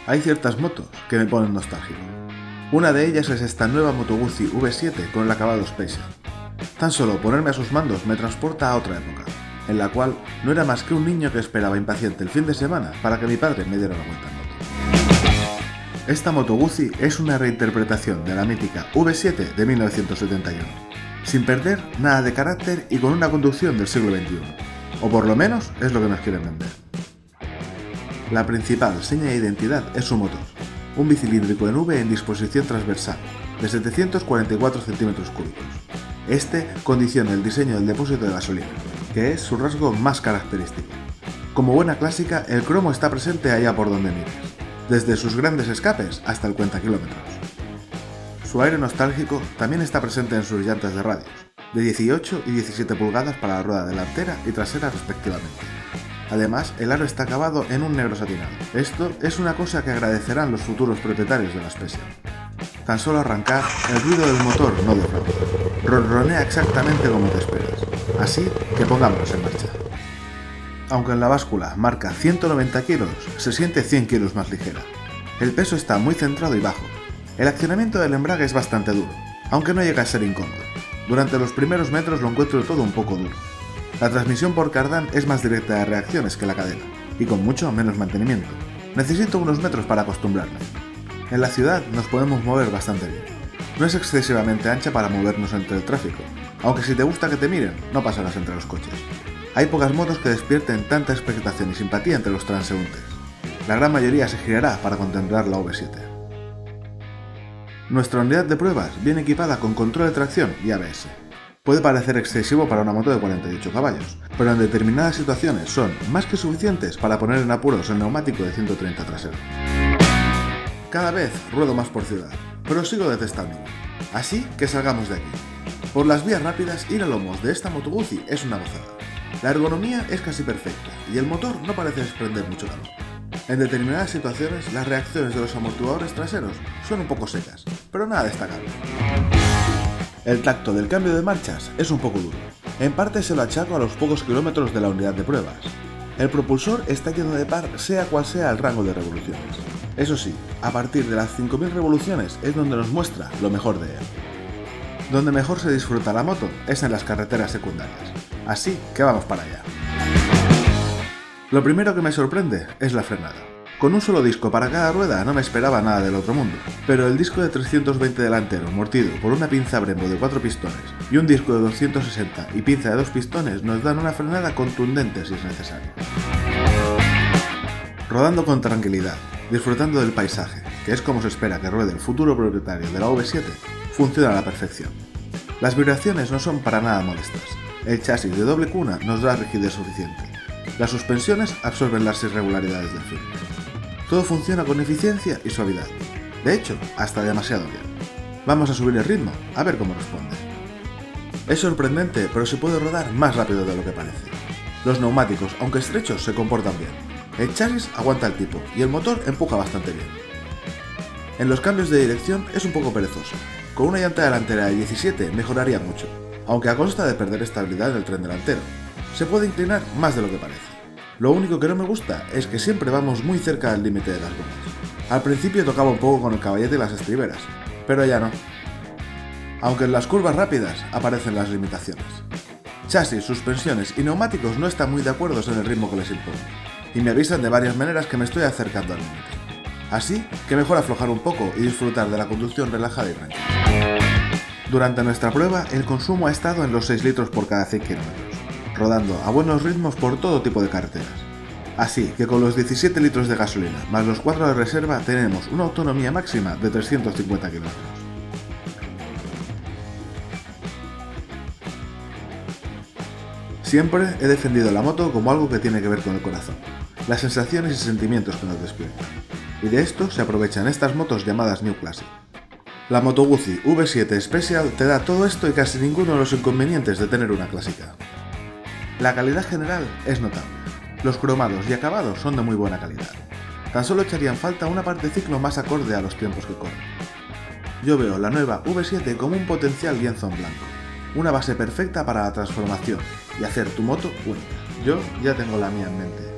Hay ciertas motos que me ponen nostálgico. Una de ellas es esta nueva Moto Guzzi V7 con el acabado Special. Tan solo ponerme a sus mandos me transporta a otra época, en la cual no era más que un niño que esperaba impaciente el fin de semana para que mi padre me diera la vuelta en moto. Esta Moto Guzzi es una reinterpretación de la mítica V7 de 1971, sin perder nada de carácter y con una conducción del siglo XXI, o por lo menos es lo que nos quieren vender. La principal seña de identidad es su motor, un bicilíndrico en V en disposición transversal, de 744 centímetros cúbicos. Este condiciona el diseño del depósito de gasolina, que es su rasgo más característico. Como buena clásica, el cromo está presente allá por donde mires, desde sus grandes escapes hasta el cuentakilómetros. Su aire nostálgico también está presente en sus llantas de radios, de 18 y 17 pulgadas para la rueda delantera y trasera respectivamente. Además, el aro está acabado en un negro satinado. Esto es una cosa que agradecerán los futuros propietarios de la Special. Tan solo arrancar, el ruido del motor no defrauda. Ronronea exactamente como te esperas. Así que pongámonos en marcha. Aunque en la báscula marca 190 kilos, se siente 100 kilos más ligera. El peso está muy centrado y bajo. El accionamiento del embrague es bastante duro, aunque no llega a ser incómodo. Durante los primeros metros lo encuentro todo un poco duro. La transmisión por cardán es más directa de reacciones que la cadena, y con mucho menos mantenimiento. Necesito unos metros para acostumbrarme. En la ciudad nos podemos mover bastante bien. No es excesivamente ancha para movernos entre el tráfico, aunque si te gusta que te miren, no pasarás entre los coches. Hay pocas motos que despierten tanta expectación y simpatía entre los transeúntes. La gran mayoría se girará para contemplar la V7. Nuestra unidad de pruebas viene equipada con control de tracción y ABS. Puede parecer excesivo para una moto de 48 caballos, pero en determinadas situaciones son más que suficientes para poner en apuros el neumático de 130 trasero. Cada vez ruedo más por ciudad, pero sigo detestándolo. Así que salgamos de aquí. Por las vías rápidas, ir a lomos de esta Moto Guzzi es una gozada. La ergonomía es casi perfecta y el motor no parece desprender mucho calor. En determinadas situaciones, las reacciones de los amortiguadores traseros son un poco secas, pero nada destacable. El tacto del cambio de marchas es un poco duro. En parte se lo achaco a los pocos kilómetros de la unidad de pruebas. El propulsor está lleno de par sea cual sea el rango de revoluciones. Eso sí, a partir de las 5000 revoluciones es donde nos muestra lo mejor de él. Donde mejor se disfruta la moto es en las carreteras secundarias. Así que vamos para allá. Lo primero que me sorprende es la frenada. Con un solo disco para cada rueda no me esperaba nada del otro mundo, pero el disco de 320 delantero mortido por una pinza Brembo de 4 pistones y un disco de 260 y pinza de 2 pistones nos dan una frenada contundente si es necesario. Rodando con tranquilidad, disfrutando del paisaje, que es como se espera que ruede el futuro propietario de la V7, funciona a la perfección. Las vibraciones no son para nada molestas, el chasis de doble cuna nos da rigidez suficiente, las suspensiones absorben las irregularidades del film. Todo funciona con eficiencia y suavidad. De hecho, hasta demasiado bien. Vamos a subir el ritmo, a ver cómo responde. Es sorprendente, pero se puede rodar más rápido de lo que parece. Los neumáticos, aunque estrechos, se comportan bien. El chasis aguanta el tipo y el motor empuja bastante bien. En los cambios de dirección es un poco perezoso. Con una llanta delantera de 17 mejoraría mucho, aunque a costa de perder estabilidad en el tren delantero. Se puede inclinar más de lo que parece. Lo único que no me gusta es que siempre vamos muy cerca del límite de las gomas. Al principio tocaba un poco con el caballete y las estriberas, pero ya no. Aunque en las curvas rápidas aparecen las limitaciones. Chasis, suspensiones y neumáticos no están muy de acuerdo en el ritmo que les impongo, y me avisan de varias maneras que me estoy acercando al límite. Así que mejor aflojar un poco y disfrutar de la conducción relajada y tranquila. Durante nuestra prueba, el consumo ha estado en los 6 litros por cada 100 kilómetros. Rodando a buenos ritmos por todo tipo de carreteras. Así que con los 17 litros de gasolina más los 4 de reserva tenemos una autonomía máxima de 350 kilómetros. Siempre he defendido la moto como algo que tiene que ver con el corazón, las sensaciones y sentimientos que nos despiertan, y de esto se aprovechan estas motos llamadas New Classic. La Moto Guzzi V7 Special te da todo esto y casi ninguno de los inconvenientes de tener una clásica. La calidad general es notable. Los cromados y acabados son de muy buena calidad. Tan solo echarían falta una parte de ciclo más acorde a los tiempos que corren. Yo veo la nueva V7 como un potencial lienzo en blanco, una base perfecta para la transformación y hacer tu moto única. Yo ya tengo la mía en mente.